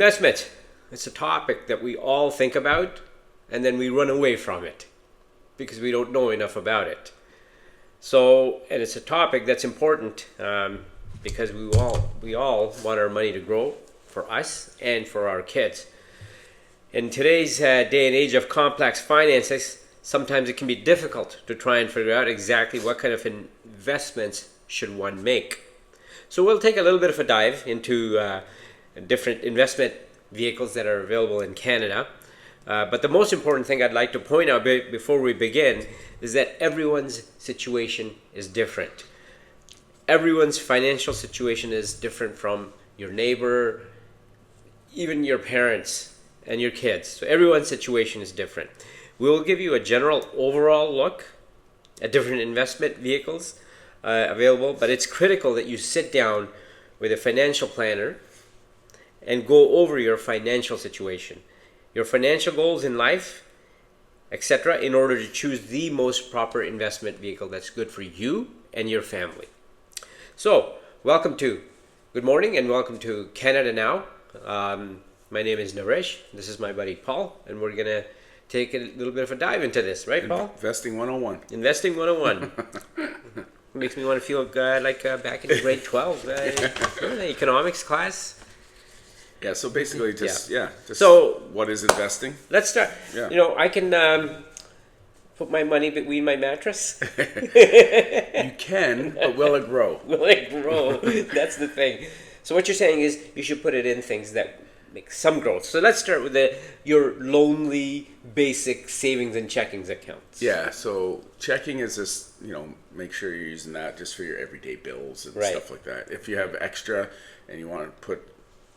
Investment. It's a topic that we all think about and then we run away from it because we don't know enough about it. So, and it's a topic that's important because we all want our money to grow for us and for our kids. In today's day and age of complex finances, sometimes it can be difficult to try and figure out exactly what kind of investments should one make. So we'll take a little bit of a dive into different investment vehicles that are available in Canada. But the most important thing I'd like to point out before we begin is that everyone's situation is different. Everyone's financial situation is different from your neighbor, even your parents and your kids. So everyone's situation is different. We will give you a general overall look at different investment vehicles available, but it's critical that you sit down with a financial planner and go over your financial situation, your financial goals in life, etc., in order to choose the most proper investment vehicle that's good for you and your family. So, good morning and welcome to Canada Now. My name is Naresh, this is my buddy Paul, and we're going to take a little bit of a dive into this, right, Paul? Investing 101. Investing 101. Makes me want to feel like back in grade 12, economics class. Yeah, so basically So what is investing? Let's start. Yeah. I can put my money between my mattress. You can, but will it grow? Will it grow? That's the thing. So what you're saying is you should put it in things that make some growth. So let's start with your lonely, basic savings and checkings accounts. Yeah, so checking is just, make sure you're using that just for your everyday bills and stuff like that. If you have extra and you want to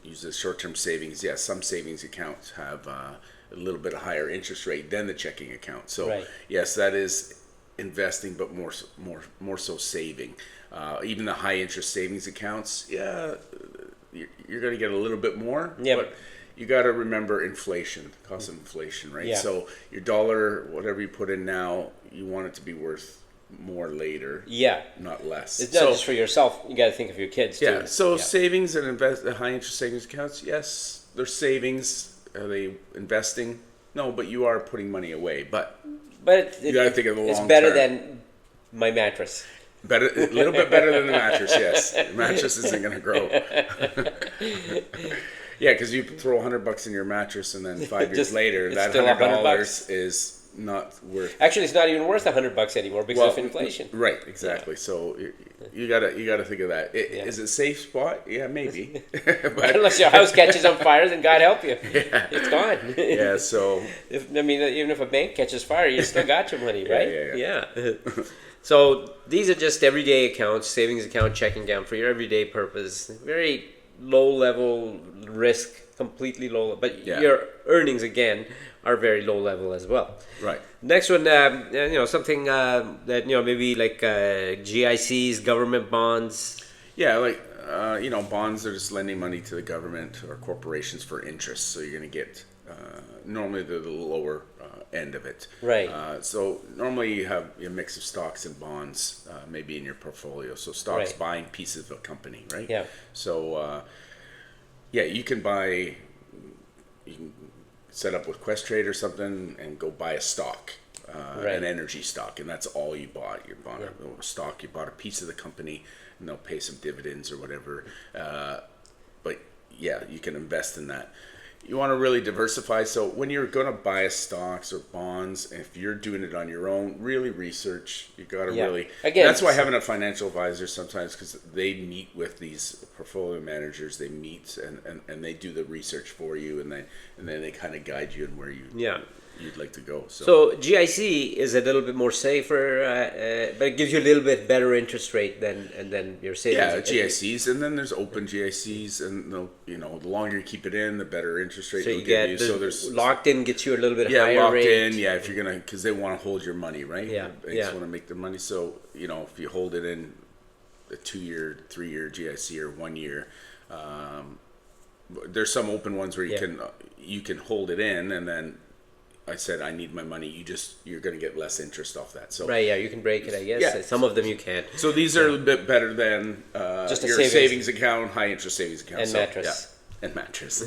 use the short-term savings, some savings accounts have a little bit higher interest rate than the checking account. So yes, that is investing, but more so saving. Even the high interest savings accounts, you're going to get a little bit more, but you got to remember inflation, cost of inflation, right? Yeah. So your dollar, whatever you put in now, you want it to be worth more later, not less. It's not just for yourself. You got to think of your kids too. Yeah. So savings and high interest savings accounts, yes, they're savings. Are they investing? No, but you are putting money away. But you got to think of the long term. It's better than my mattress. A little bit better than the mattress. Yes, the mattress isn't going to grow. Yeah, because you throw $100 in your mattress, and then 5 years later, that $100 is not worth. Actually, it's not even worth $100 anymore because of inflation. Right, exactly. So you gotta think of that. Is it a safe spot? Yeah, maybe. But unless your house catches on fire, then God help you. It's gone. Yeah. So even if a bank catches fire, you still got your money, right? Yeah. So these are just everyday accounts, savings account, checking account for your everyday purpose. Very low level risk, completely low, but your earnings again are very low level as well. Right. Next one, something that maybe like GICs, government bonds. Yeah, like bonds are just lending money to the government or corporations for interest. So you're going to get normally the lower end of it. Right. So normally you have a mix of stocks and bonds, maybe in your portfolio. So stocks buying pieces of a company, right? Yeah. So you can set up with Questrade or something and go buy a stock, an energy stock, and that's all you bought. You bought a stock, you bought a piece of the company, and they'll pay some dividends or whatever. But you can invest in that. You want to really diversify. So when you're going to buy stocks or bonds, if you're doing it on your own, really research. You got to really. Again, that's why having a financial advisor sometimes, because they meet with these portfolio managers. They meet and they do the research for you, and then they kind of guide you in where you'd like to go. So GIC is a little bit more safer, but it gives you a little bit better interest rate than your savings. Yeah, GICs, and then there's open GICs, and the longer you keep it in, the better interest rate they'll give you. So there's locked in gets you a little bit higher locked rate. in. Yeah, if you're because they want to hold your money, right? They just want to make their money. So if you hold it in a 2-year, 3-year GIC or 1 year. There's some open ones where you can hold it in, and then I said I need my money. You're going to get less interest off that. So you can break it. I guess some of them you can. So these are a little bit better than just your savings account, high interest savings account. And mattress. and mattress.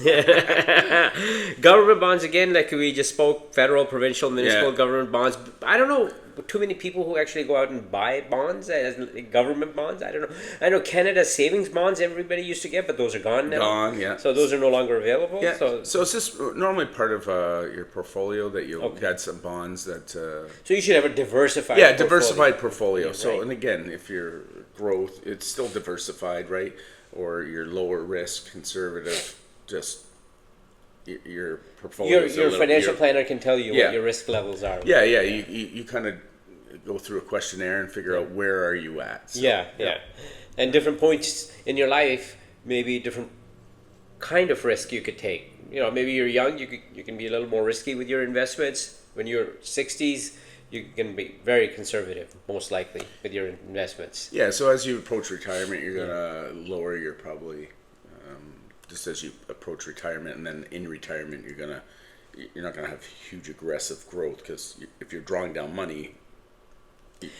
Government bonds, again, like we just spoke, federal, provincial, municipal Yeah. government bonds. I don't know too many people who actually go out and buy bonds as government bonds. I don't know. I know Canada savings bonds everybody used to get, but those are gone now. Gone, yeah. So those are no longer available. Yeah. So So it's just normally part of your portfolio that you'll get some bonds that. so you should have a diversified Yeah, portfolio. diversified portfolio. So, right. and again, if your growth, it's still diversified, right? Or your lower risk, conservative, just your portfolio. Your financial planner can tell you Yeah. what your risk levels are. Yeah, yeah. You kind of go through a questionnaire and figure out where are you at. So, Yeah. And different points in your life, maybe different kind of risk you could take. You know, maybe you're young, you can be a little more risky with your investments. When you're 60s, you can be very conservative, most likely, with your investments. Yeah, so as you approach retirement, you're gonna lower your probably just as you approach retirement, and then in retirement, you're not gonna have huge aggressive growth because if you're drawing down money,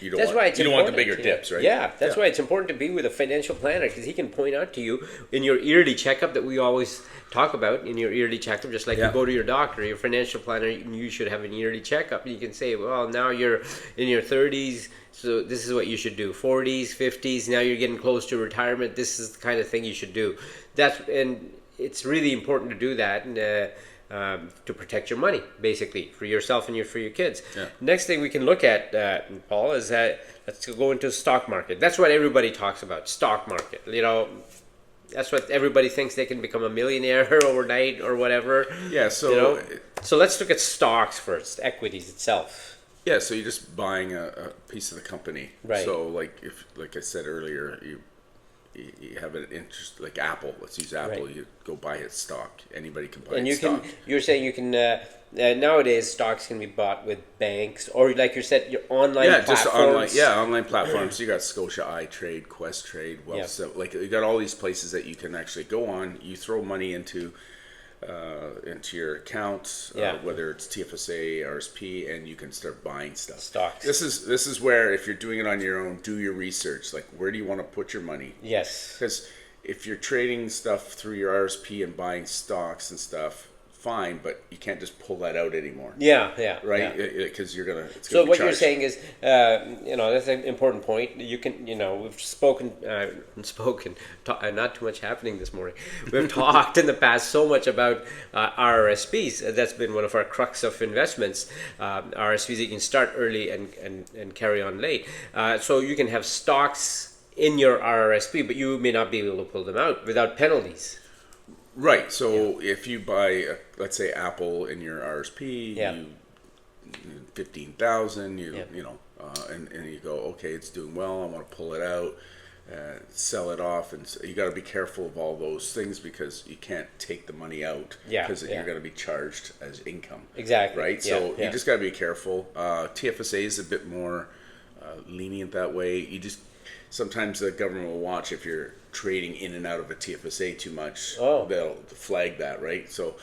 you don't That's want, why it's you don't want the important, bigger dips, right? Yeah, that's why it's important to be with a financial planner because he can point out to you in your yearly checkup that we always talk about. In your yearly checkup, just like you go to your doctor, your financial planner, you should have a yearly checkup, and you can say, well, now you're in your 30s, so this is what you should do. 40s, 50s, now you're getting close to retirement. This is the kind of thing you should do. And it's really important to do that. And to protect your money, basically, for yourself and for your kids. Yeah. Next thing we can look at, Paul, is that let's go into the stock market. That's what everybody talks about, stock market. You know, that's what everybody thinks they can become a millionaire overnight or whatever. Yeah, so you know? So let's look at stocks first, equities itself. yeah, so you're just buying a piece of the company. Right. So like I said earlier, you have an interest, like Apple. Let's use Apple. Right. You go buy its stock. Anybody can buy And its you stock. can, you're saying you can, nowadays stocks can be bought with banks or like you said, your online platforms. Online platforms. You got Scotia iTrade, Questrade, Wealth. So like you got all these places that you can actually go on. You throw money into your account, whether it's TFSA, RSP, and you can start buying stuff. Stocks. This is where if you're doing it on your own, do your research. Like where do you want to put your money? Yes. Because if you're trading stuff through your RSP and buying stocks and stuff, fine, but you can't just pull that out anymore. Yeah. Right? Because you're gonna. It's So gonna be what you're charged. saying is, that's an important point. You can, we've spoken, not too much happening this morning. We've talked in the past so much about RRSPs. That's been one of our crux of investments. RRSPs you can start early and carry on late. So you can have stocks in your RRSP, but you may not be able to pull them out without penalties. Right. So if you buy, let's say Apple in your RSP, you 15,000. And you go, okay, it's doing well. I want to pull it out, sell it off, and so you got to be careful of all those things because you can't take the money out because you're going to be charged as income. Exactly. Right. So you just got to be careful. TFSA is a bit more lenient that way. Sometimes the government will watch if you're trading in and out of a TFSA too much. They'll flag that, right? So,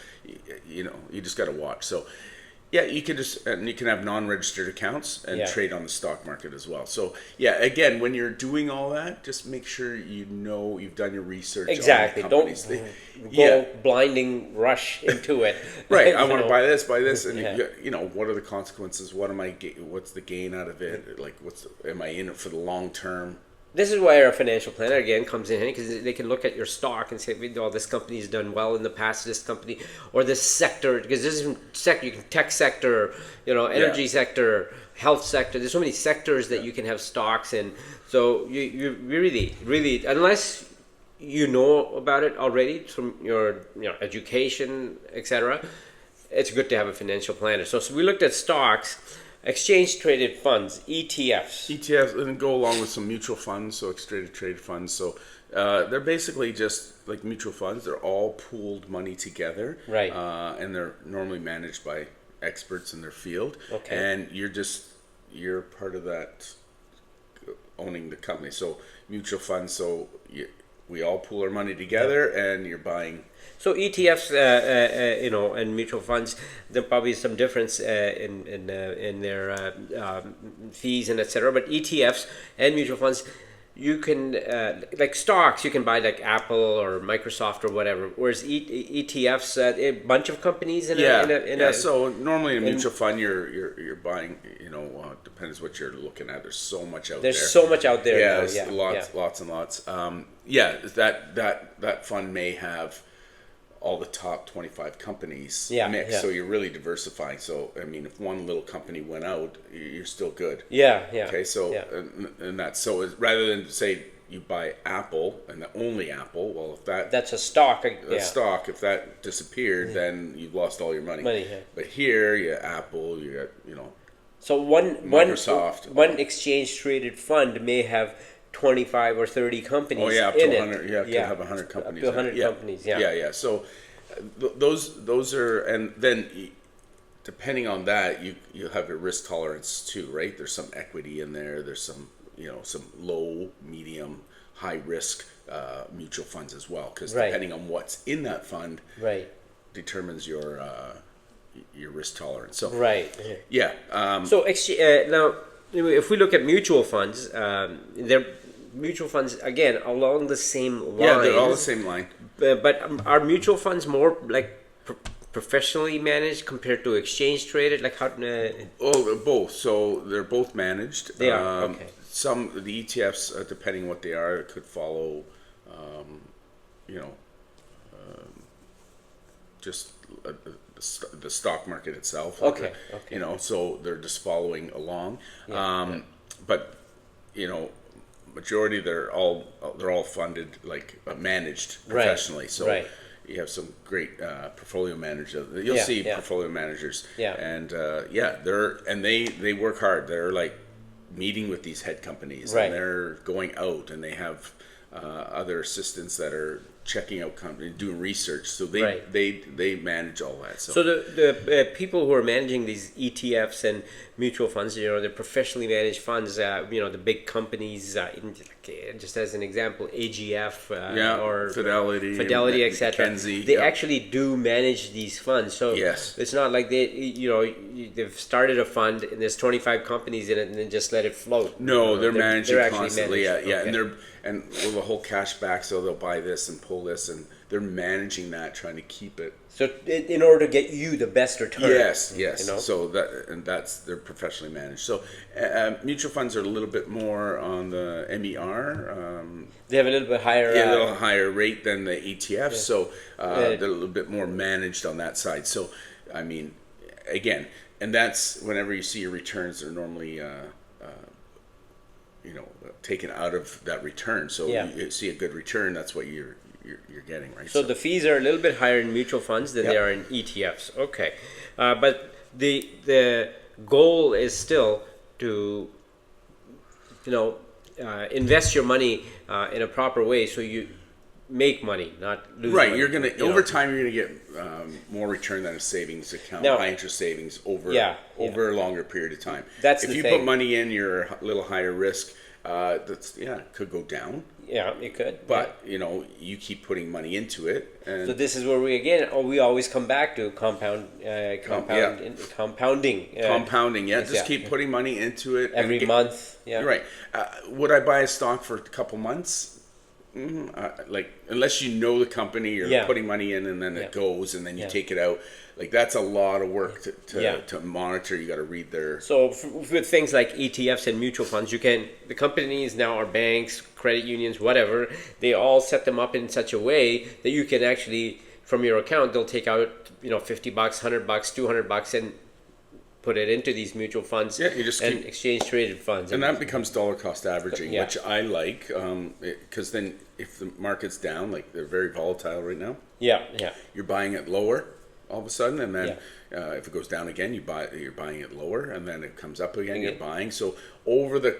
you just got to watch. So, yeah, you can have non-registered accounts and trade on the stock market as well. So, yeah, again, when you're doing all that, just make sure you've done your research. Exactly. On the companies. Don't go blinding rush into it. Right. I want to buy this, and what are the consequences? What's the gain out of it? Like, am I in it for the long term? This is why our financial planner again comes in handy because they can look at your stock and say, "Oh, this company has done well in the past. This company or this sector, because there's different sector. You can tech sector, energy sector, health sector. There's so many sectors that you can have stocks in. So you really, unless you know about it already from your education, etc., it's good to have a financial planner. So we looked at stocks. Exchange traded funds, ETFs. ETFs, and go along with some mutual funds, so exchange traded funds. So they're basically just like mutual funds. They're all pooled money together, right? And they're normally managed by experts in their field. Okay. And you're part of that, owning the company. So mutual funds. So we all pool our money together, and you're buying. So ETFs, and mutual funds, there probably is some difference in their fees and etc. But ETFs and mutual funds, you can like stocks, you can buy like Apple or Microsoft or whatever. Whereas ETFs, a bunch of companies in a So normally in a mutual fund, you're buying. Depends what you're looking at. There's so much out there. there's so much out there. Yeah, now. there's lots and lots. That fund may have all the top 25 companies mixed. So you're really diversifying. So I mean, if one little company went out, you're still good. Yeah. Okay, so and that's so rather than say you buy Apple and the only Apple, well, if that's a stock. Stock, if that disappeared, then you've lost all your money. Yeah. But here, you got Apple, you got So Microsoft. one exchange traded fund may have 25 or 30 companies. Oh yeah, up in to it. 100. Yeah, could have 100 companies. Up to 100 companies. Yeah. Yeah. So those are, and then depending on that, you have your risk tolerance too, right? There's some equity in there. There's some some low, medium, high risk mutual funds as well, because depending on what's in that fund, determines your risk tolerance. So So now, if we look at mutual funds, they're mutual funds again along the same lines. Yeah, they're all the same line. But are mutual funds more like professionally managed compared to exchange traded? Like how? Both. So they're both managed. They are okay. Some of the ETFs, depending what they are, could follow, just the stock market itself. Okay. So they're just following along. But majority they're all funded, like managed professionally. So you have some great portfolio managers. You'll see portfolio managers. And they work hard. They're like meeting with these head companies, and they're going out, and they have other assistants that are checking out companies, doing research. So they manage all that. So the people who are managing these ETFs and mutual funds, they're professionally managed funds. The big companies, just as an example, AGF or Fidelity, etc. McKinsey, they actually do manage these funds. So it's not like they've started a fund and there's 25 companies in it and then just let it float. No, they're managing constantly. Okay. And the whole cash back, so they'll buy this and pull this, and they're managing that, trying to keep it. So in order to get you the best return. Yes. So they're professionally managed. So mutual funds are a little bit more on the MER. They have a little bit higher. A little higher rate than the ETFs. So they're a little bit more managed on that side. So I mean, again, and that's whenever you see your returns, they're normally taken out of that return. So you see a good return, that's what you're getting, right? So the fees are a little bit higher in mutual funds than they are in ETFs. Okay, but the goal is still to invest your money in a proper way, so you make money, not lose money. You're gonna over time. You're gonna get more return than a savings account, high interest savings over a longer period of time. That's if you put money in, you're a little higher risk. It could go down. Yeah, it could. But you keep putting money into it, and so this is where we always come back to compounding. Compounding, just keep putting money into it every month. You're right. Would I buy a stock for a couple months? Unless you know the company, you're putting money in, and then it goes, and then you take it out. Like that's a lot of work to monitor. You got to read their. So with things like ETFs and mutual funds, the companies now are banks, credit unions, whatever. They all set them up in such a way that you can actually, from your account, they'll take out $50, $100, $200, and put it into these mutual funds and exchange traded funds. And that becomes dollar cost averaging, which I like, because then if the market's down, like they're very volatile right now. You're buying it lower all of a sudden, and then if it goes down again, you're buying it lower, and then it comes up again, you're buying. So over the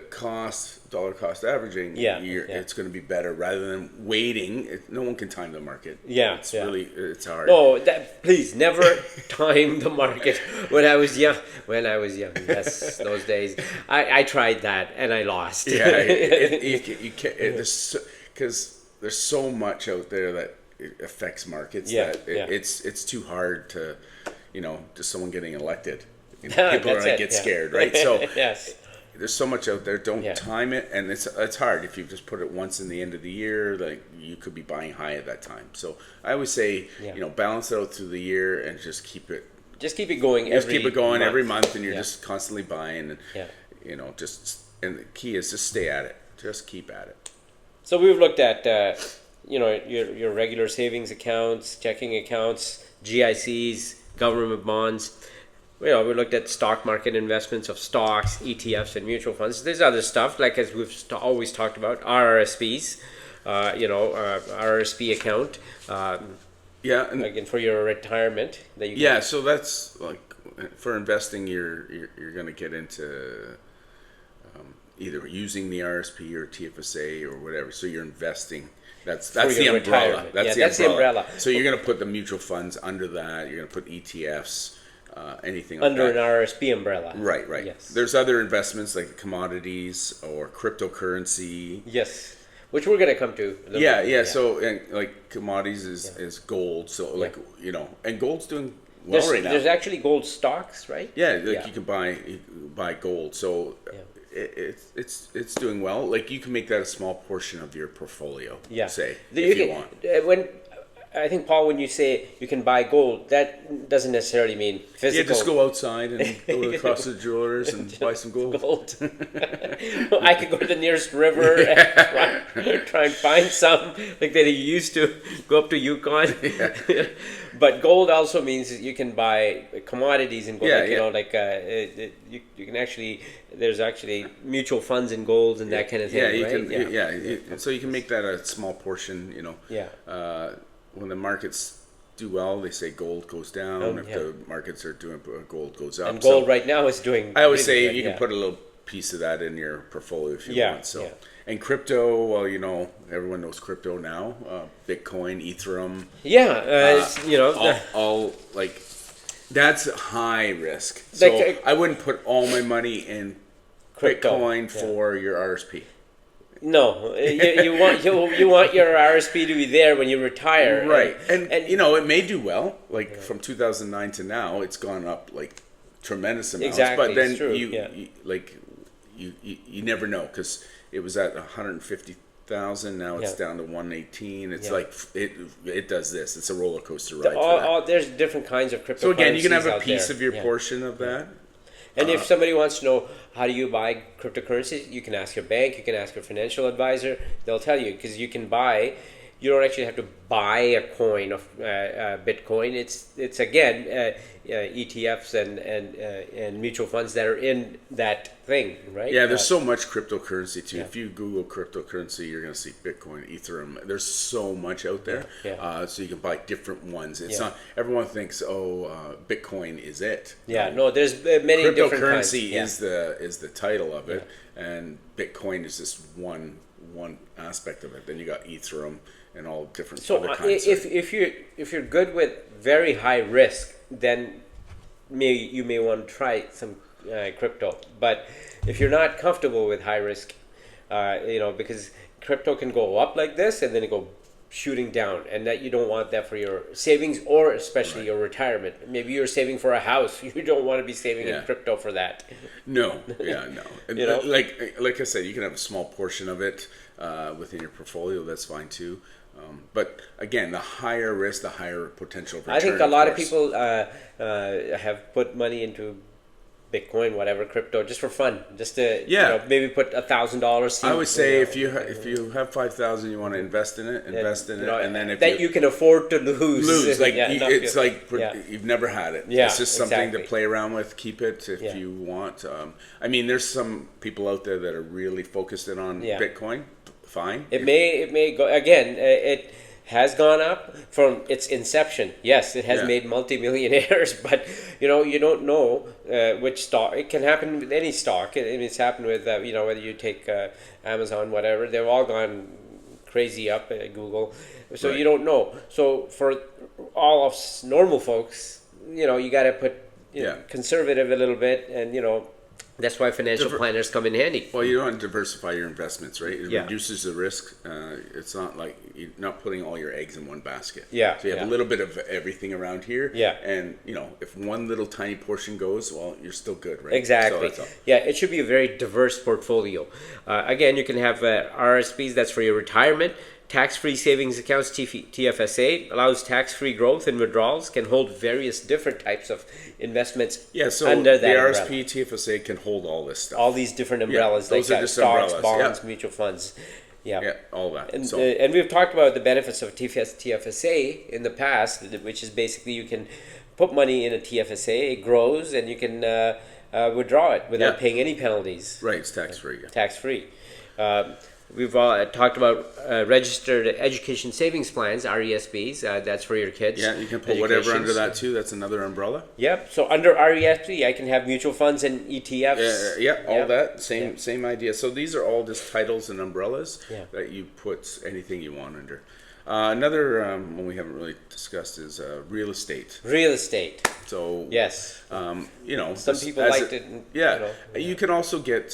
dollar cost averaging, it's going to be better rather than waiting. No one can time the market. It's hard. No, please never time the market. When I was young, yes, those days, I tried that and I lost. You can't, because there's so much out there that it affects markets that it's too hard to, just someone getting elected. People are going to get scared, right? So there's so much out there. Don't Yeah. time it, and it's hard if you just put it once in the end of the year. Like you could be buying high at that time. So I always say, Yeah. balance it out through the year and just keep it. Just keep it going. Just keep it going every month, and you're Yeah. just constantly buying. And Yeah. and the key is just stay at it. Just keep at it. So we've looked at your regular savings accounts, checking accounts, GICs, government bonds. We looked at stock market investments of stocks, ETFs, and mutual funds. There's other stuff like as we've always talked about RRSPs. RRSP account. Yeah, and Again for your retirement that you yeah. So that's like for investing, you're going to get into either using the RSP or TFSA or whatever. So you're investing. That's the your umbrella. retirement. That's Yeah, the umbrella. So you're going to put the mutual funds under that. You're going to put ETFs, anything like under that. an RRSP umbrella. Right. Yes. There's other investments like commodities or cryptocurrency. Yes. Which we're going to come to. Yeah. So and, like commodities is gold. So like and gold's doing well right now. There's actually gold stocks, right? Yeah, like you can buy gold. So it's doing well. Like you can make that a small portion of your portfolio. Yeah. Say You if you can- want. I think, Paul, when you say you can buy gold, that doesn't necessarily mean physical. Yeah, just go outside and go across the jewelers and buy some gold. I could go to the nearest river and try and find some, like that you used to go up to Yukon. Yeah. But gold also means that you can buy commodities in gold. Yeah, you can actually, there's actually mutual funds in gold and that kind of thing. Yeah, you right? can. So you can make that a small portion. Yeah. When the markets do well, they say gold goes down. If the markets are doing, gold goes up. And gold right now is doing. I always say good, you can put a little piece of that in your portfolio if you Yeah, want. So, yeah. and crypto, well, everyone knows crypto now. Bitcoin, Ethereum. Yeah, All like that's high risk. So Like, I wouldn't put all my money in Crypto, Bitcoin yeah. for your RSP. no, you want your RSP to be there when you retire, Right, and it may do well. Like from 2009 to now, it's gone up like tremendous amounts. Exactly, But then it's true, you never know because it was at 150,000. Now it's down to 118. It's Yeah. like it does this. It's a roller coaster ride. For that. There's different kinds of cryptocurrencies. So again, you can have a out piece there. of your Yeah. portion of that. And if somebody wants to know how do you buy cryptocurrencies, you can ask your bank, you can ask your financial advisor. They'll tell you because you can buy. You don't actually have to buy a coin of Bitcoin. It's again ETFs and mutual funds that are in that thing, right? Yeah, there's so much cryptocurrency too. Yeah. If you Google cryptocurrency, you're going to see Bitcoin, Ethereum. There's so much out there. Yeah. So you can buy different ones. It's Yeah. not everyone thinks, Bitcoin is it. Yeah, no, there's many different kinds. Cryptocurrency Yeah. is the title of it, and Bitcoin is just one aspect of it. Then you got Ethereum and all different So other kinds. if you're good with very high risk, then you may want to try some crypto. But if you're not comfortable with high risk, because crypto can go up like this and then it go shooting down, and that you don't want that for your savings or especially your retirement. Maybe you're saving for a house. You don't want to be saving in crypto for that. No. And like I said, you can have a small portion of it within your portfolio. That's fine too. But again, the higher risk, the higher potential return. I think a lot of people have put money into Bitcoin, whatever, crypto, just for fun, just to maybe put $1,000. I would say if you have 5,000, you want to invest in it, and then if that you can afford to lose, like Yeah, it's like you've never had it. Yeah, It's just something exactly. to play around with. Keep it if you want. I mean, there's some people out there that are really focused in on Bitcoin. Fine. It may go again. It has gone up from its inception. Yes, it has made multimillionaires, but you don't know which stock. It can happen with any stock. It's happened with whether you take Amazon, whatever. They've all gone crazy up at Google, so you don't know. So for all of normal folks, you got to put conservative a little bit, and That's why financial planners come in handy. Well, you want to diversify your investments, right? It Yeah. reduces the risk. It's not like you're not putting all your eggs in one basket. Yeah, So you have yeah. a little bit of everything around here. Yeah. And, if one little tiny portion goes, well, you're still good, right? Exactly. So that's all. Yeah, it should be a very diverse portfolio. Again, you can have RSPs, that's for your retirement. Tax-free savings accounts, TFSA, allows tax-free growth and withdrawals, can hold various different types of investments Yeah, so under the that RSP, umbrella. TFSA can hold all this stuff. All these different umbrellas, those like are just stocks, umbrellas, bonds, yeah. mutual funds. Yeah, all that. And, So- and we've talked about the benefits of TFSA in the past, which is basically you can put money in a TFSA, it grows, and you can withdraw it without Yeah. paying any penalties. Right, it's tax-free. Yeah. Tax-free. We've talked about registered education savings plans, RESPs. That's for your kids. Yeah, you can put whatever education. under that too. That's another umbrella. Yep. So under RESP, I can have mutual funds and ETFs. Yeah, all Yeah. that same idea. So these are all just titles and umbrellas Yeah. that you put anything you want under. Another one we haven't really discussed is real estate. Real estate. So Yes. some people like to, Yeah, you can also get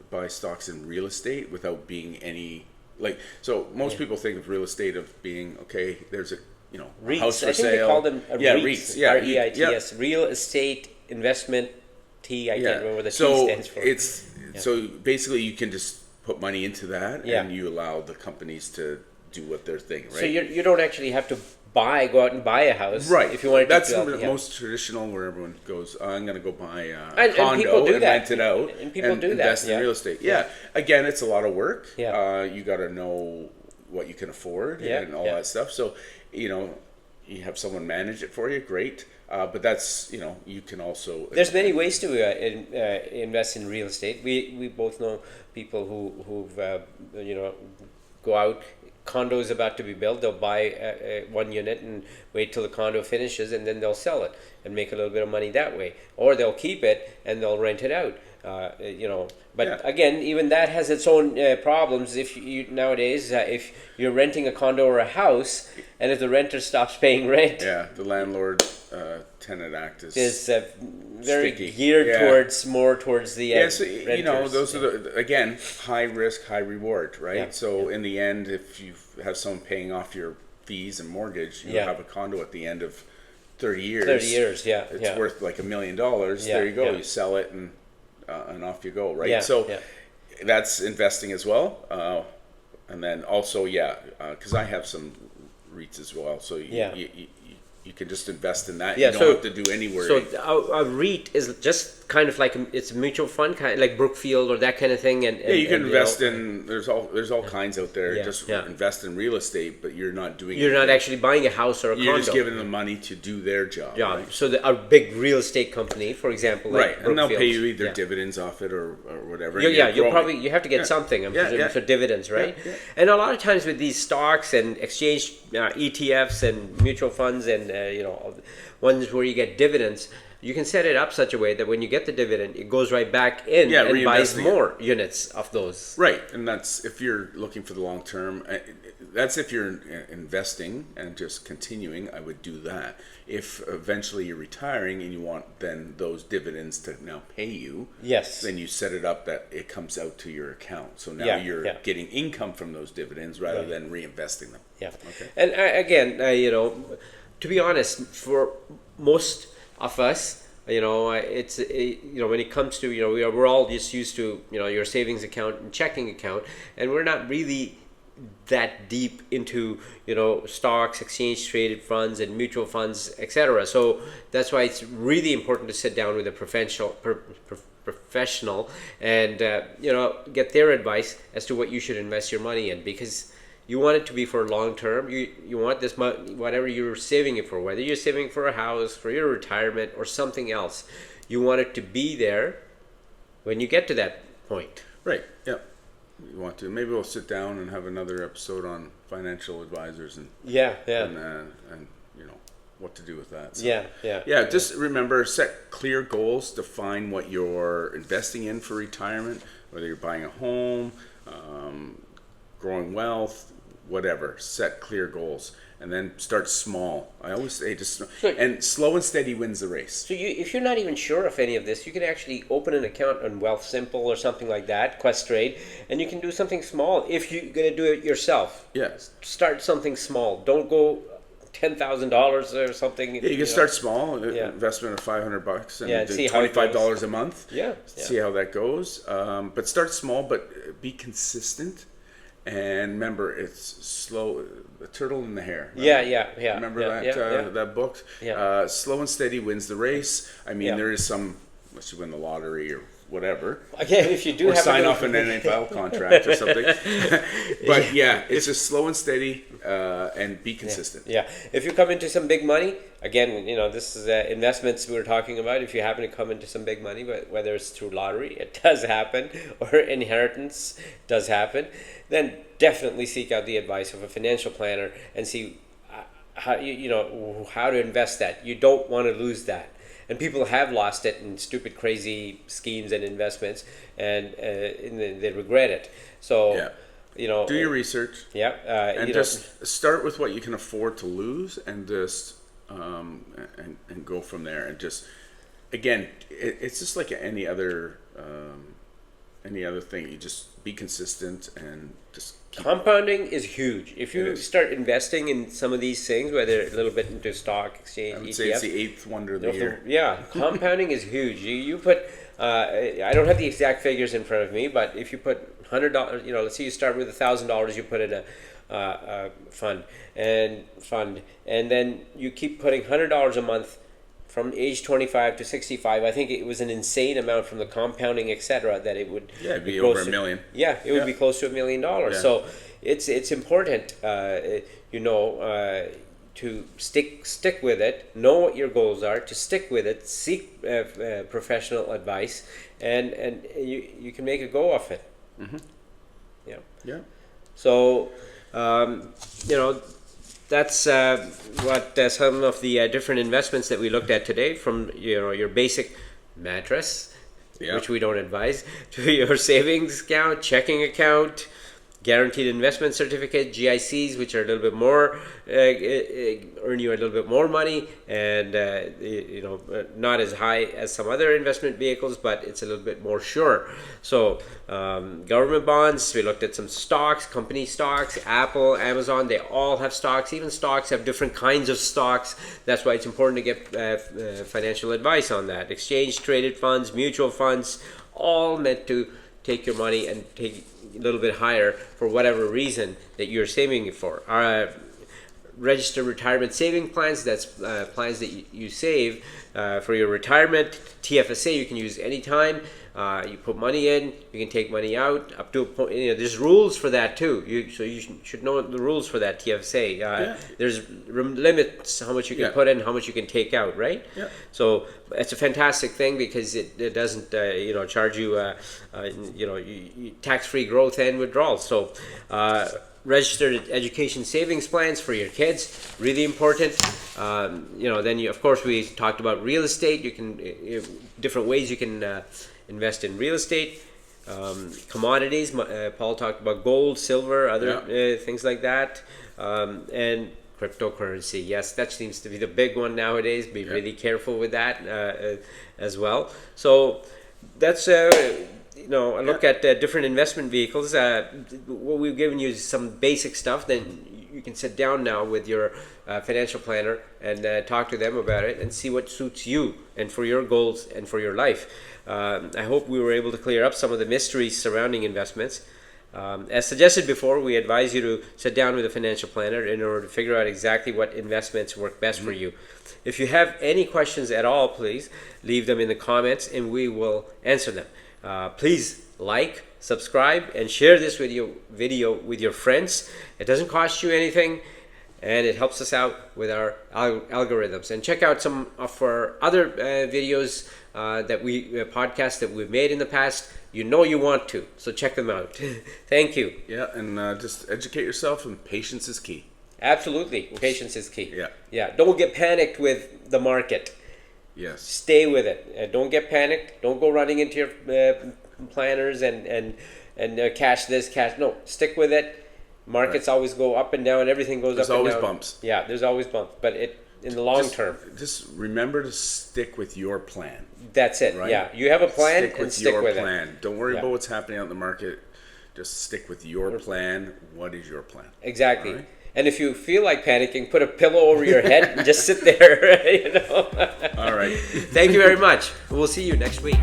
buy stocks in real estate without being any So most people think of real estate of being okay. There's a REITs. house for I think sale. they call them yeah, REITs. REITs. Yeah, REITs. Real estate investment. I can't remember what the so T stands for. So basically you can just put money into that, Yeah. and you allow the companies to do what their thing, right? So you don't actually have to go out and buy a house, Right. If you want to. That's do the yeah. most traditional, where everyone goes, I'm going to go buy a And condo people do and that. rent it out And people do that, invest yeah. in real estate. Yeah. Again, it's a lot of work. Yeah. You got to know what you can afford Yeah, and all yeah. that stuff. So, you have someone manage it for you, great. But that's, you can also... There's many ways to invest in real estate. We both know people who've go out. Condo's about to be built. They'll buy one unit and wait till the condo finishes, and then they'll sell it and make a little bit of money that way. Or they'll keep it and they'll rent it out. But Yeah. again, even that has its own problems. If you nowadays, if you're renting a condo or a house, and if the renter stops paying rent, Yeah, the landlord tenant act is very sticky. geared Yeah. more towards the Yeah, so, renters. those are again, high risk, high reward, right? Yeah, So in the end, if you have someone paying off your fees and mortgage, you Yeah. have a condo at the end of 30 years. 30 years, yeah. It's yeah. worth like $1 million. Yeah, There you go. yeah. You sell it and off you go, right? Yeah, So yeah. that's investing as well. And then also, because I have some REITs as well. So you can just invest in that. Yeah, You don't so- have to do any work. So a REIT is just kind of like it's a mutual fund, kind of like Brookfield or that kind of thing. And Yeah, you can and, invest know, in. There's all kinds out there. Yeah, Just yeah. invest in real estate, but you're not doing. You're not anything. actually buying a house or a You're condo. just giving them money to do their job. job. Right. So a big real estate company, for example, like Right, and they'll pay Brookfield. you either Yeah. dividends off it or whatever. Yeah, and yeah, you're you'll growing. you have to get Yeah. something. I'm Yeah, presuming yeah. for dividends, right? yeah. And a lot of times with these stocks and exchange ETFs and mutual funds and ones where you get dividends, you can set it up such a way that when you get the dividend, it goes right back in Yeah, and buys reinvesting it. more units of those. Right, and that's if you're looking for the long term. That's if you're investing and just continuing. I would do that. If eventually you're retiring and you want then those dividends to now pay you, Yes. then you set it up that it comes out to your account. So now Yeah, you're yeah. getting income from those dividends rather Right. than reinvesting them. Yeah. Okay. And again, to be honest, for most of us, it's when it comes to we're all just used to your savings account and checking account, and we're not really that deep into stocks, exchange traded funds, and mutual funds, etc. So that's why it's really important to sit down with a professional and get their advice as to what you should invest your money in, because you want it to be for long term. You want this money, whatever you're saving it for, whether you're saving for a house, for your retirement, or something else, you want it to be there when you get to that point. Right. Yeah. You want to? Maybe we'll sit down and have another episode on financial advisors and Yeah. and what to do with that. So, Yeah. yeah. Just remember, set clear goals. Define what you're investing in for retirement. Whether you're buying a home, growing wealth, whatever. Set clear goals, and then start small. I always say So- and slow and steady wins the race. So if you're not even sure of any of this, you can actually open an account on Wealthsimple or something like that, Questrade, and you can do something small if you're going to do it yourself. Yes. Start something small. Don't go $10,000 or something. Yeah, you can start small. Yeah. Investment of $500 and Yeah, do see how it $25 a month. Yeah. See how that goes. But start small, but be consistent. And remember, it's slow. The turtle and the hare. Right? Yeah. Remember yeah, that that book? Yeah. Slow and steady wins the race. I mean, Yeah. there is some, unless you win the lottery or whatever, Again, if you do or have sign a off an NFL contract or something. But yeah, it's just slow and steady and be consistent. Yeah, if you come into some big money, again, this is investments we were talking about. If you happen to come into some big money, but whether it's through lottery, it does happen, or inheritance does happen, then definitely seek out the advice of a financial planner and see how how to invest that. You don't want to lose that. And people have lost it in stupid, crazy schemes and investments, and they regret it. So, Yeah. Do your research. Yeah, And just start with what you can afford to lose, and just and go from there. And just again, it's just like any other thing. You just be consistent and just keep. Compounding is huge. If you It is. start investing in some of these things, whether a little bit into stock exchange, I would ETFs, say it's the eighth wonder of the year. yeah, compounding is huge. You put, I don't have the exact figures in front of me, but if you put $100, let's say you start with $1,000, you put in a fund, and then you keep putting $100 a month from age 25 to 65. I think it was an insane amount from the compounding, etc., that it would It'd be close over $1 million. Yeah, it would be close to $1 million. Yeah. So it's important, to stick with it, know what your goals are, to stick with it, seek professional advice, and you can make a go of it. Mm-hmm. Yeah. Yeah. So, that's what some of the different investments that we looked at today, from your basic mattress, Yeah. which we don't advise, to your savings account, checking account, guaranteed investment certificate, GICs, which are a little bit more, earn you a little bit more money, and not as high as some other investment vehicles, but it's a little bit more sure. So government bonds, we looked at some stocks, company stocks, Apple, Amazon, they all have stocks. Even stocks have different kinds of stocks. That's why it's important to get financial advice on that. Exchange traded funds, mutual funds, all meant to take your money and take a little bit higher for whatever reason that you're saving it for. Registered retirement saving plans, that's plans that you save for your retirement. TFSA you can use anytime. You put money in, you can take money out up to a point. There's rules for that too. So you should know the rules for that TFSA. There's limits how much you can put in, how much you can take out, right? Yeah. So it's a fantastic thing because it doesn't charge you tax-free growth and withdrawals. So registered education savings plans for your kids, really important. Then of course we talked about real estate. You can different ways you can invest in real estate, commodities. Paul talked about gold, silver, other things like that, and cryptocurrency. Yes, that seems to be the big one nowadays. Be really careful with that as well. So that's a look at different investment vehicles. What we've given you is some basic stuff. Then you can sit down now with your financial planner and talk to them about it and see what suits you and for your goals and for your life. I hope we were able to clear up some of the mysteries surrounding investments. As suggested before, we advise you to sit down with a financial planner in order to figure out exactly what investments work best for you. If you have any questions at all, please leave them in the comments and we will answer them. Please like, subscribe, and share this video with your friends. It doesn't cost you anything, and it helps us out with our algorithms. And check out some of our other videos podcasts that we've made in the past. You want to, so check them out. Thank you. Yeah, and just educate yourself, and patience is key. Absolutely, patience is key. Yeah. Don't get panicked with the market. Yes. Stay with it. Don't get panicked. Don't go running into your planners and cash this, cash. No, stick with it. Markets always go up and down. Everything goes There's up and down. always bumps. Yeah, there's always bumps. But in the long term, just remember to stick with your plan. that's it. Right? Yeah, you have a plan Stick and with stick your with plan. it. Don't worry Yeah. about what's happening out in the market. Just stick with your plan. What is your plan? Exactly. All right. And if you feel like panicking, put a pillow over your head and just sit there. You know. All right. Thank you very much. We'll see you next week.